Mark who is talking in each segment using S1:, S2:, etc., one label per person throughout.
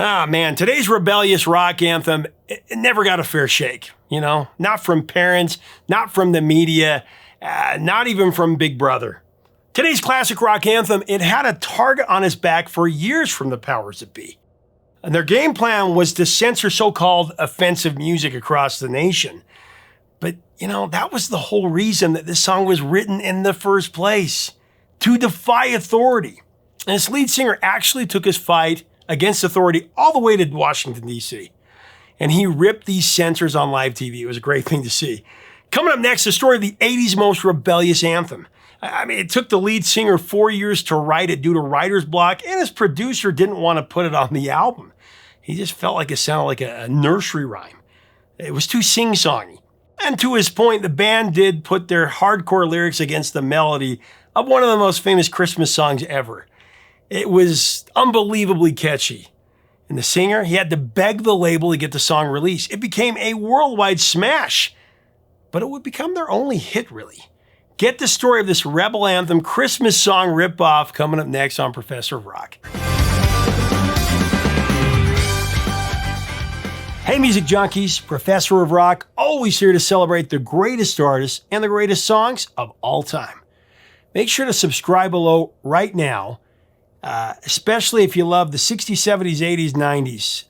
S1: Ah, man, today's rebellious rock anthem, it never got a fair shake, Not from parents, not from the media, not even from Big Brother. Today's classic rock anthem, it had a target on its back for years from the powers that be. And their game plan was to censor so-called offensive music across the nation. But, that was the whole reason that this song was written in the first place, to defy authority. And its lead singer actually took his fight against authority all the way to Washington, D.C. And he ripped these censors on live TV. It was a great thing to see. Coming up next, the story of the 80s most rebellious anthem. It took the lead singer 4 years to write it due to writer's block, and his producer didn't want to put it on the album. He just felt like it sounded like a nursery rhyme. It was too sing-songy. And to his point, the band did put their hardcore lyrics against the melody of one of the most famous Christmas songs ever. It was unbelievably catchy. And the singer, he had to beg the label to get the song released. It became a worldwide smash, but it would become their only hit, really. Get the story of this rebel anthem Christmas song ripoff coming up next on Professor of Rock. Hey, music junkies, Professor of Rock, always here to celebrate the greatest artists and the greatest songs of all time. Make sure to subscribe below right now, especially if you love the 60s, 70s, 80s, 90s.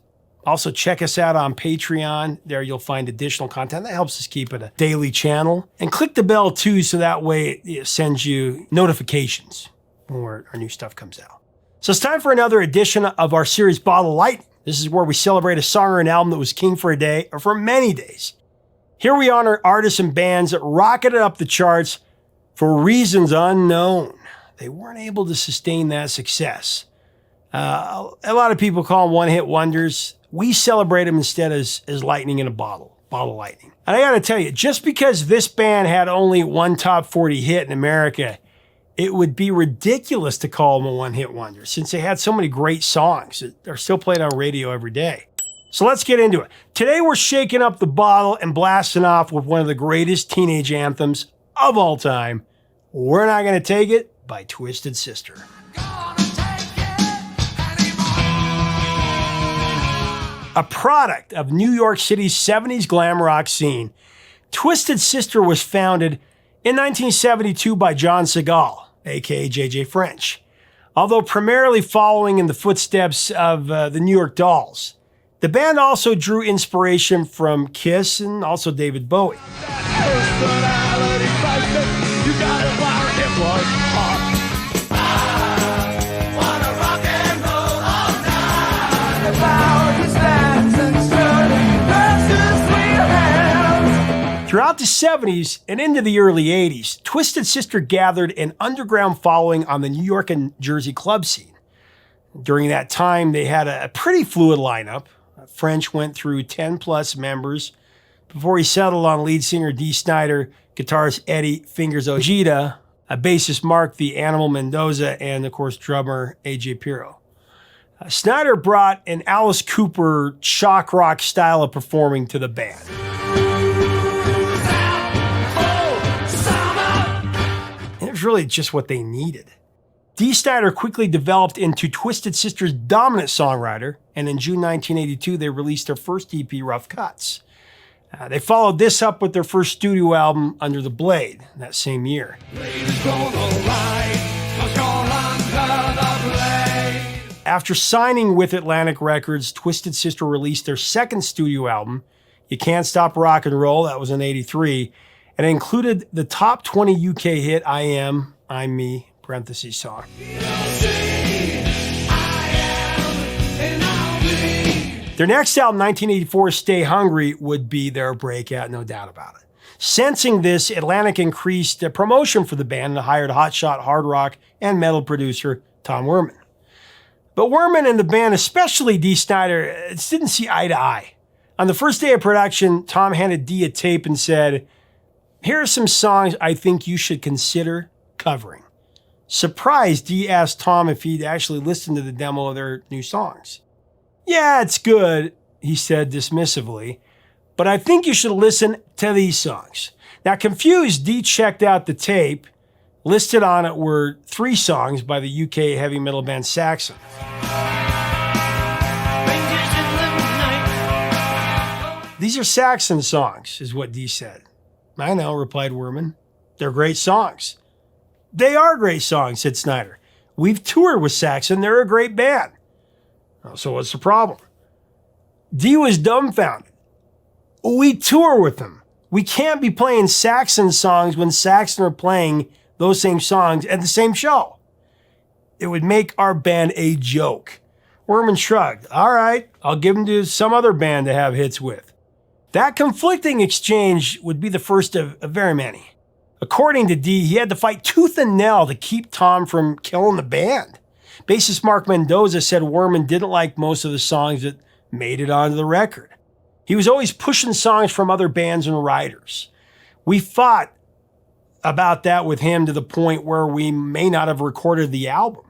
S1: Also, check us out on Patreon. There you'll find additional content that helps us keep it a daily channel. And click the bell too, so that way it sends you notifications when our new stuff comes out. So it's time for another edition of our series Bottle Lightning. This is where we celebrate a song or an album that was king for a day or for many days. Here we honor artists and bands that rocketed up the charts for reasons unknown. They weren't able to sustain that success. A lot of people call them one-hit wonders. We celebrate them instead as lightning in a bottle lightning. And I gotta tell you, just because this band had only one top 40 hit in America, it would be ridiculous to call them a one-hit wonder since they had so many great songs that are still played on radio every day. So let's get into it. Today we're shaking up the bottle and blasting off with one of the greatest teenage anthems of all time. We're Not Gonna Take It by Twisted Sister. A product of New York City's 70s glam rock scene, Twisted Sister was founded in 1972 by John Segal, aka JJ French. Although primarily following in the footsteps of the New York Dolls, the band also drew inspiration from Kiss and also David Bowie. Throughout the 70s and into the early 80s, Twisted Sister gathered an underground following on the New York and Jersey club scene. During that time, they had a pretty fluid lineup. French went through 10 plus members before he settled on lead singer Dee Snider, guitarist Eddie Fingers Ojeda, bassist Mark the Animal Mendoza, and of course drummer AJ Pirro. Snider brought an Alice Cooper shock rock style of performing to the band. Really just what they needed. Dee Snider quickly developed into Twisted Sister's dominant songwriter, and in June 1982 they released their first EP, Rough Cuts. They followed this up with their first studio album, Under the Blade, that same year. After signing with Atlantic Records, Twisted Sister released their second studio album, You Can't Stop Rock and Roll, that was in '83, and it included the top 20 UK hit, I Am, I'm Me, parentheses song. Their next album, 1984, Stay Hungry, would be their breakout, no doubt about it. Sensing this, Atlantic increased the promotion for the band and hired hotshot hard rock and metal producer Tom Werman. But Werman and the band, especially Dee Snider, didn't see eye to eye. On the first day of production, Tom handed Dee a tape and said, "Here are some songs I think you should consider covering." Surprised, Dee asked Tom if he'd actually listened to the demo of their new songs. "Yeah, it's good," he said dismissively, "but I think you should listen to these songs." Now, confused, Dee checked out the tape. Listed on it were 3 songs by the UK heavy metal band Saxon. These are Saxon songs, is what Dee said. I know, replied Werman. They're great songs. They are great songs, said Snider. We've toured with Saxon. They're a great band. Oh, so what's the problem? Dee was dumbfounded. We tour with them. We can't be playing Saxon songs when Saxon are playing those same songs at the same show. It would make our band a joke. Werman shrugged. All right, I'll give them to some other band to have hits with. That conflicting exchange would be the first of very many. According to Dee, he had to fight tooth and nail to keep Tom from killing the band. Bassist Mark Mendoza said Werman didn't like most of the songs that made it onto the record. He was always pushing songs from other bands and writers. We fought about that with him to the point where we may not have recorded the album.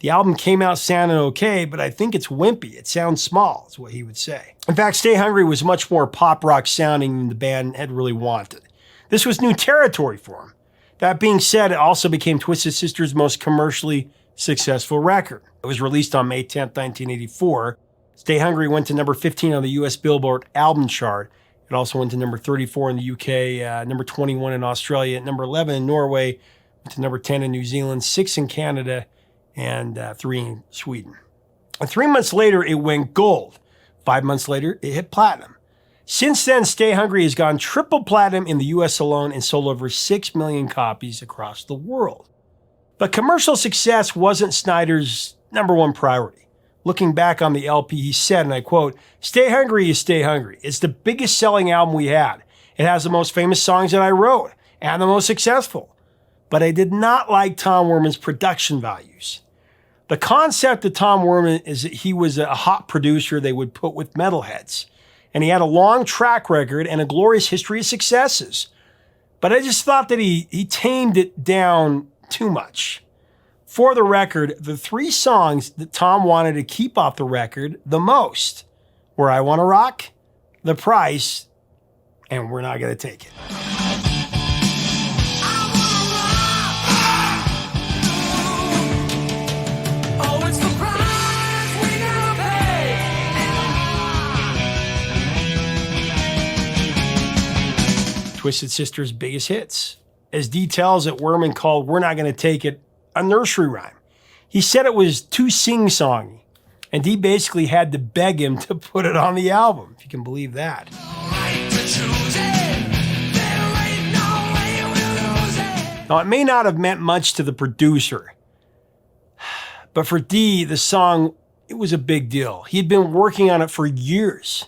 S1: The album came out sounding okay, but I think it's wimpy. It sounds small, is what he would say. In fact, Stay Hungry was much more pop rock sounding than the band had really wanted. This was new territory for him. That being said, it also became Twisted Sister's most commercially successful record. It was released on May 10th, 1984. Stay Hungry went to number 15 on the US Billboard album chart. It also went to number 34 in the UK, number 21 in Australia, number 11 in Norway, went to number 10 in New Zealand, 6 in Canada, and 3 in Sweden. And 3 months later, it went gold. 5 months later, it hit platinum. Since then, Stay Hungry has gone triple platinum in the US alone and sold over 6 million copies across the world. But commercial success wasn't Snider's number one priority. Looking back on the LP, he said, and I quote, Stay Hungry is Stay Hungry. It's the biggest selling album we had. It has the most famous songs that I wrote and the most successful. But I did not like Tom Werman's production values. The concept of Tom Werman is that he was a hot producer they would put with metalheads. And he had a long track record and a glorious history of successes. But I just thought that he tamed it down too much. For the record, the 3 songs that Tom wanted to keep off the record the most were I Wanna Rock, The Price, and We're Not Gonna Take It. Twisted Sister's biggest hits. As Dee tells it, Werman called We're Not Gonna Take It a nursery rhyme. He said it was too sing-songy, and Dee basically had to beg him to put it on the album, if you can believe that. Now, it may not have meant much to the producer, but for Dee, the song, it was a big deal. He had been working on it for years.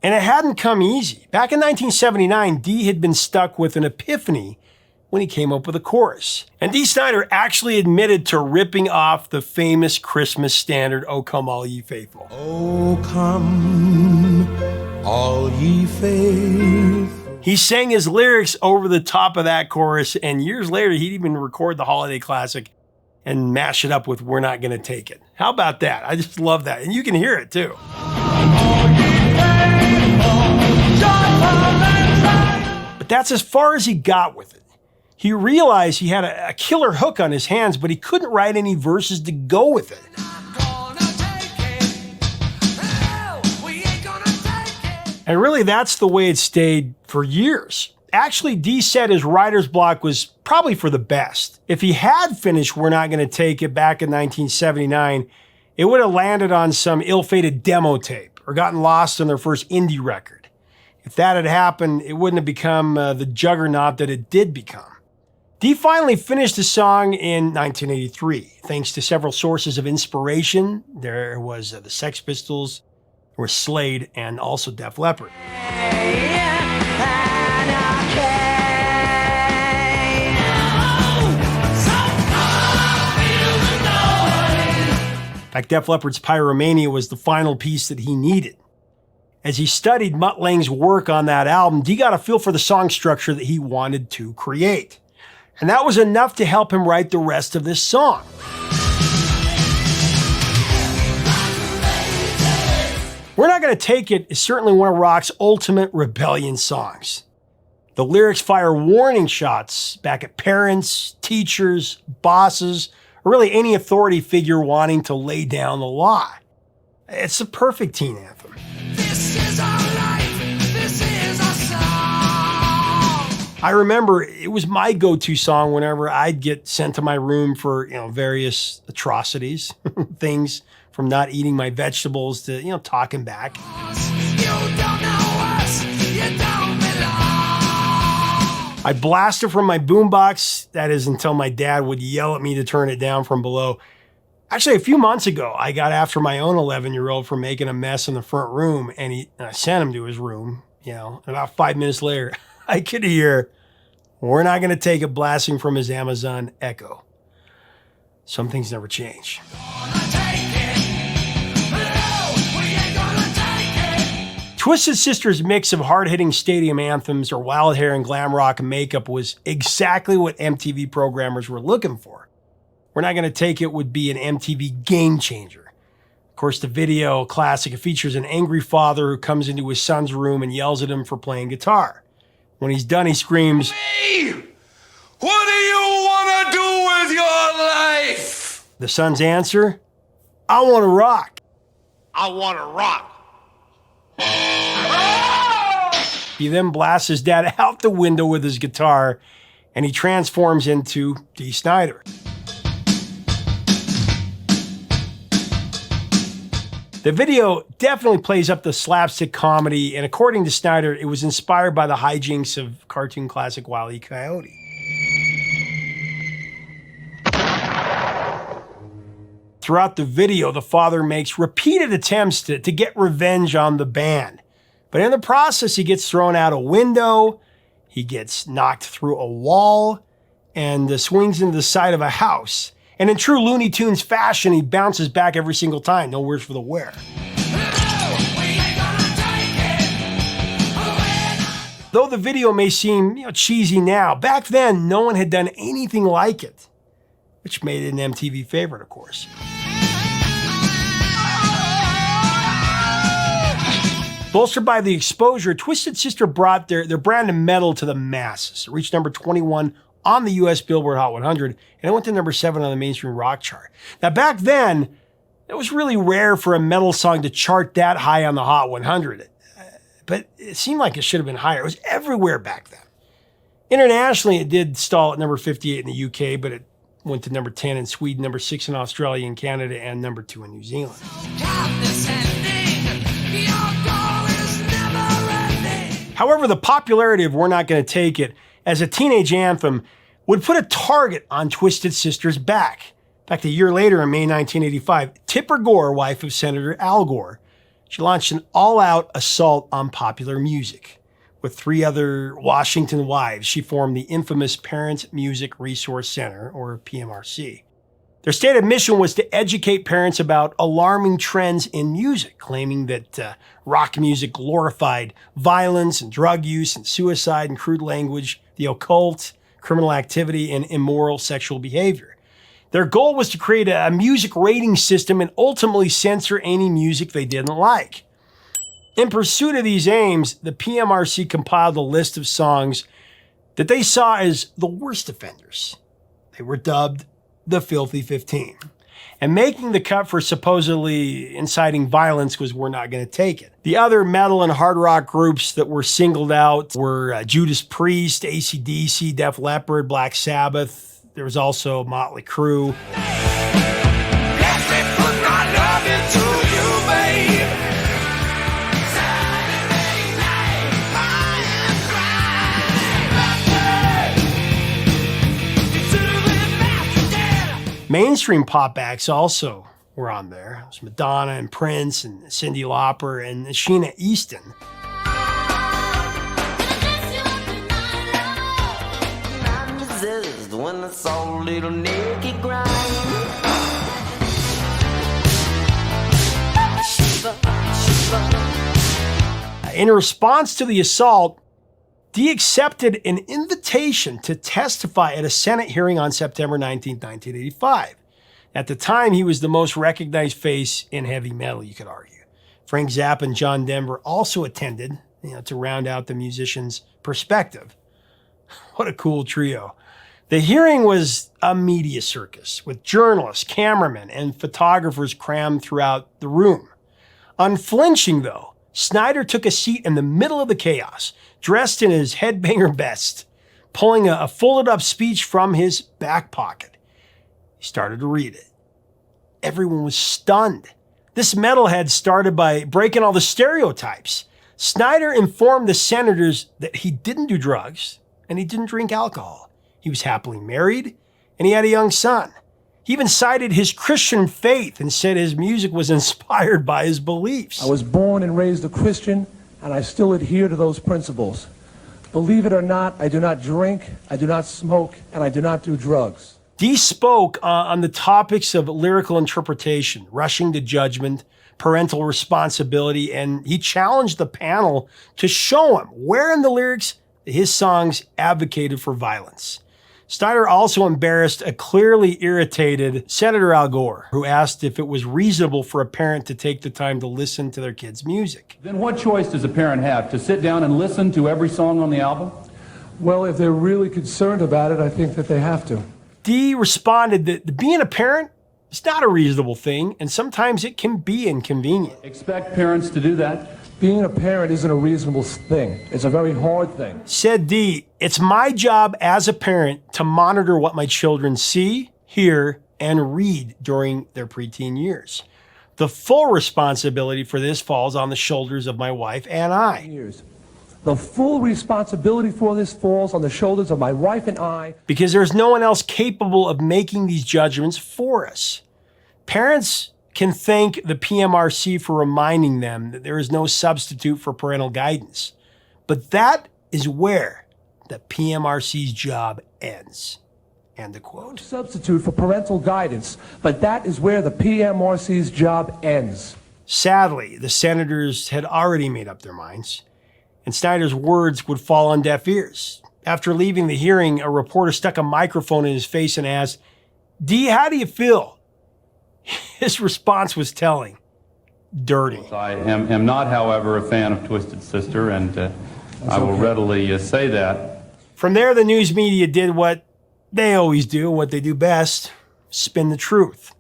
S1: And it hadn't come easy. Back in 1979, Dee had been stuck with an epiphany when he came up with a chorus. And Dee Snider actually admitted to ripping off the famous Christmas standard, O Come All Ye Faithful.
S2: O come, all ye faithful.
S1: He sang his lyrics over the top of that chorus, and years later, he'd even record the holiday classic and mash it up with We're Not Gonna Take It. How about that? I just love that. And you can hear it too. But that's as far as he got with it. He realized he had a killer hook on his hands, but he couldn't write any verses to go with it. And really, that's the way it stayed for years. Actually, Dee said his writer's block was probably for the best. If he had finished We're Not Gonna Take It back in 1979, it would have landed on some ill-fated demo tape or gotten lost on their first indie record. If that had happened, it wouldn't have become the juggernaut that it did become. Dee finally finished the song in 1983, thanks to several sources of inspiration. There was the Sex Pistols, there was Slade, and also Def Leppard. In fact, Def Leppard's Pyromania was the final piece that he needed. As he studied Mutt Lange's work on that album, Dee got a feel for the song structure that he wanted to create. And that was enough to help him write the rest of this song. We're Not Gonna Take It is certainly one of rock's ultimate rebellion songs. The lyrics fire warning shots back at parents, teachers, bosses, or really any authority figure wanting to lay down the law. It's the perfect teen anthem. This is our life. I remember it was my go-to song whenever I'd get sent to my room for, various atrocities, things from not eating my vegetables to, talking back. I blasted from my boombox, that is until my dad would yell at me to turn it down from below. Actually, a few months ago, I got after my own 11-year-old for making a mess in the front room, and I sent him to his room. About 5 minutes later, I could hear, "We're not going to take it," blasting from his Amazon Echo. Some things never change. Twisted Sister's mix of hard-hitting stadium anthems or wild hair and glam rock makeup was exactly what MTV programmers were looking for. "We're Not Gonna Take It" would be an MTV game changer. Of course, the video classic, it features an angry father who comes into his son's room and yells at him for playing guitar. When he's done, he screams,
S2: Hey! What do you want to do with your life?
S1: The son's answer, "I want to rock."
S2: I want to rock.
S1: He then blasts his dad out the window with his guitar, and he transforms into Dee Snider. The video definitely plays up the slapstick comedy, and according to Snider, it was inspired by the hijinks of cartoon classic Wile E. Coyote. Throughout the video, the father makes repeated attempts to get revenge on the band. But in the process, he gets thrown out a window, he gets knocked through a wall, and swings into the side of a house. And in true Looney Tunes fashion, he bounces back every single time. No worse for the wear. Though the video may seem cheesy now, back then, no one had done anything like it, which made it an MTV favorite, of course. Bolstered by the exposure, Twisted Sister brought their brand of metal to the masses. It reached number 21 on the US Billboard Hot 100, and it went to number 7 on the mainstream rock chart. Now, back then, it was really rare for a metal song to chart that high on the Hot 100, but it seemed like it should have been higher. It was everywhere back then. Internationally, it did stall at number 58 in the UK, but it went to number 10 in Sweden, number 6 in Australia and Canada, and number 2 in New Zealand. However, the popularity of "We're Not Gonna Take It" as a teenage anthem would put a target on Twisted Sister's back. In fact, a year later, in May 1985, Tipper Gore, wife of Senator Al Gore, she launched an all-out assault on popular music. With 3 other Washington wives, she formed the infamous Parent Music Resource Center, or PMRC. Their stated mission was to educate parents about alarming trends in music, claiming that rock music glorified violence and drug use and suicide and crude language, the occult, criminal activity, and immoral sexual behavior. Their goal was to create a music rating system and ultimately censor any music they didn't like. In pursuit of these aims, the PMRC compiled a list of songs that they saw as the worst offenders. They were dubbed the Filthy 15. And making the cut for supposedly inciting violence was "We're Not Gonna Take It." The other metal and hard rock groups that were singled out were Judas Priest, AC/DC, Def Leppard, Black Sabbath. There was also Motley Crue. Mainstream pop acts also were on there. It was Madonna and Prince and Cyndi Lauper and Sheena Easton. In response to the assault, Dee accepted an invitation to testify at a Senate hearing on September 19, 1985. At the time, he was the most recognized face in heavy metal, you could argue. Frank Zappa and John Denver also attended, to round out the musician's perspective. What a cool trio. The hearing was a media circus with journalists, cameramen, and photographers crammed throughout the room. Unflinching, though, Snider took a seat in the middle of the chaos, dressed in his headbanger best. pulling a folded up speech from his back pocket. He started to read it. Everyone was stunned. This metalhead started by breaking all the stereotypes. Snider informed the senators that he didn't do drugs and he didn't drink alcohol. He was happily married and he had a young son. He even cited his Christian faith and said his music was inspired by his beliefs.
S3: I was born and raised a Christian, and I still adhere to those principles. Believe it or not, I do not drink, I do not smoke, and I do not do drugs.
S1: Dee spoke on the topics of lyrical interpretation, rushing to judgment, parental responsibility, and he challenged the panel to show him where in the lyrics his songs advocated for violence. Snider also embarrassed a clearly irritated Senator Al Gore, who asked if it was reasonable for a parent to take the time to listen to their kid's music.
S4: Then what choice does a parent have? To sit down and listen to every song on the album?
S3: Well, if they're really concerned about it, I think that they have to.
S1: Dee responded that being a parent is not a reasonable thing, and sometimes it can be inconvenient.
S4: Expect parents to do that?
S3: Being a parent isn't a reasonable thing. It's a very hard thing.
S1: Said Dee, it's my job as a parent to monitor what my children see, hear, and read during their preteen years. The full responsibility for this falls on the shoulders of my wife and I.
S3: The full responsibility for this falls on the shoulders of my wife and I.
S1: Because there's no one else capable of making these judgments for us. Parents can thank the PMRC for reminding them that there is no substitute for parental guidance. But that is where the PMRC's job ends. End of quote.
S3: No substitute for parental guidance, but that is where the PMRC's job ends.
S1: Sadly, the senators had already made up their minds, and Snider's words would fall on deaf ears. After leaving the hearing, a reporter stuck a microphone in his face and asked, "Dee, how do you feel?" His response was telling. Dirty.
S4: I am not, however, a fan of Twisted Sister, and I will readily say that.
S1: From there, the news media did what they always do, what they do best, spin the truth.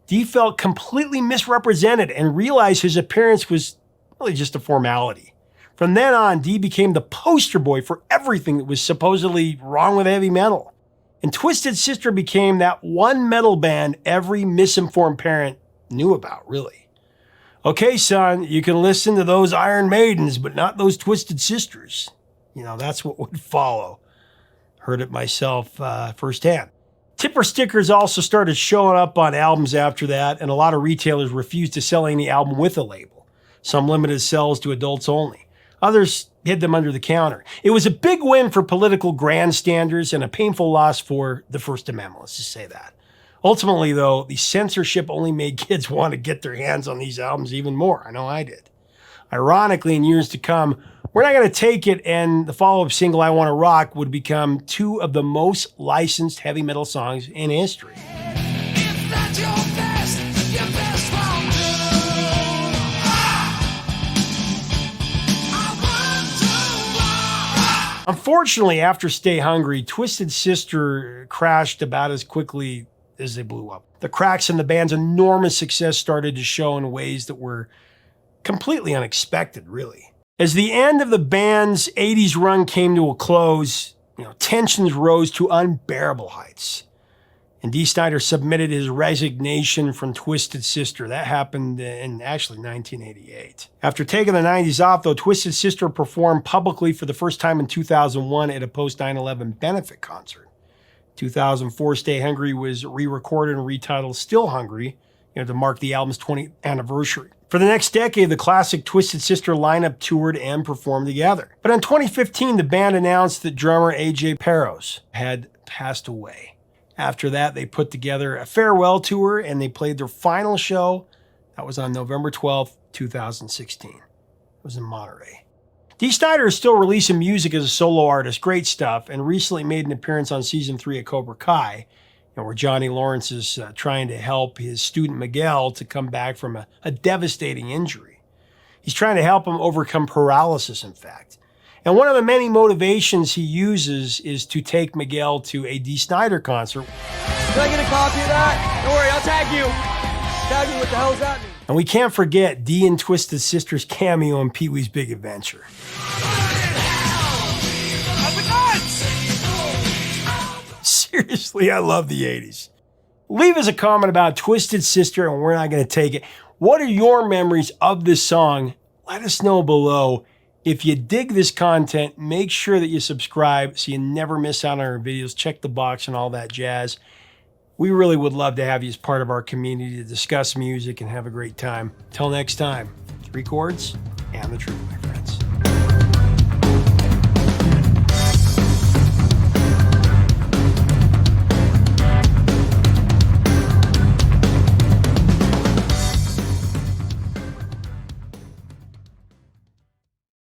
S1: Dee felt completely misrepresented and realized his appearance was really just a formality. From then on, Dee became the poster boy for everything that was supposedly wrong with heavy metal. And Twisted Sister became that one metal band every misinformed parent knew about, really. Okay, son, you can listen to those Iron Maidens, but not those Twisted Sisters. You know, that's what would follow. Heard it myself firsthand. Tipper stickers also started showing up on albums after that, and a lot of retailers refused to sell any album with a label. Some limited sales to adults only. Others hid them under the counter. It was a big win for political grandstanders and a painful loss for the First Amendment, let's just say that. Ultimately, though, the censorship only made kids want to get their hands on these albums even more. I know I did. Ironically, in years to come, we're not going to take it, and the follow-up single, I Want to Rock, would become two of the most licensed heavy metal songs in history.
S2: If that's your best, your best won't do.
S1: Unfortunately, after Stay Hungry, Twisted Sister crashed about as quickly as they blew up. The cracks in the band's enormous success started to show in ways that were completely unexpected, really. As the end of the band's 80s run came to a close, tensions rose to unbearable heights. And Dee Snider submitted his resignation from Twisted Sister. That happened in actually 1988. After taking the 90s off, though, Twisted Sister performed publicly for the first time in 2001 at a post-9/11 benefit concert. 2004, Stay Hungry was re-recorded and retitled Still Hungry, to mark the album's 20th anniversary. For the next decade, the classic Twisted Sister lineup toured and performed together. But in 2015, the band announced that drummer AJ Peros had passed away. After that, they put together a farewell tour and they played their final show. That was on November 12th, 2016. It was in Monterey. Dee Snider is still releasing music as a solo artist, great stuff, and recently made an appearance on season 3 of Cobra Kai, where Johnny Lawrence is trying to help his student Miguel to come back from a devastating injury. He's trying to help him overcome paralysis, in fact. And one of the many motivations he uses is to take Miguel to a Dee Snider concert.
S5: Can I get a copy of that? Don't worry, I'll tag you. Tag me, what the hell does that mean?
S1: And we can't forget Dee and Twisted Sister's cameo in Pee-wee's Big Adventure.
S2: Of the gods!
S1: Seriously, I love the 80s. Leave us a comment about Twisted Sister and we're not going to take it. What are your memories of this song? Let us know below. If you dig this content, make sure that you subscribe so you never miss out on our videos. Check the box and all that jazz. We really would love to have you as part of our community to discuss music and have a great time. Till next time, 3 chords and the truth, my friends.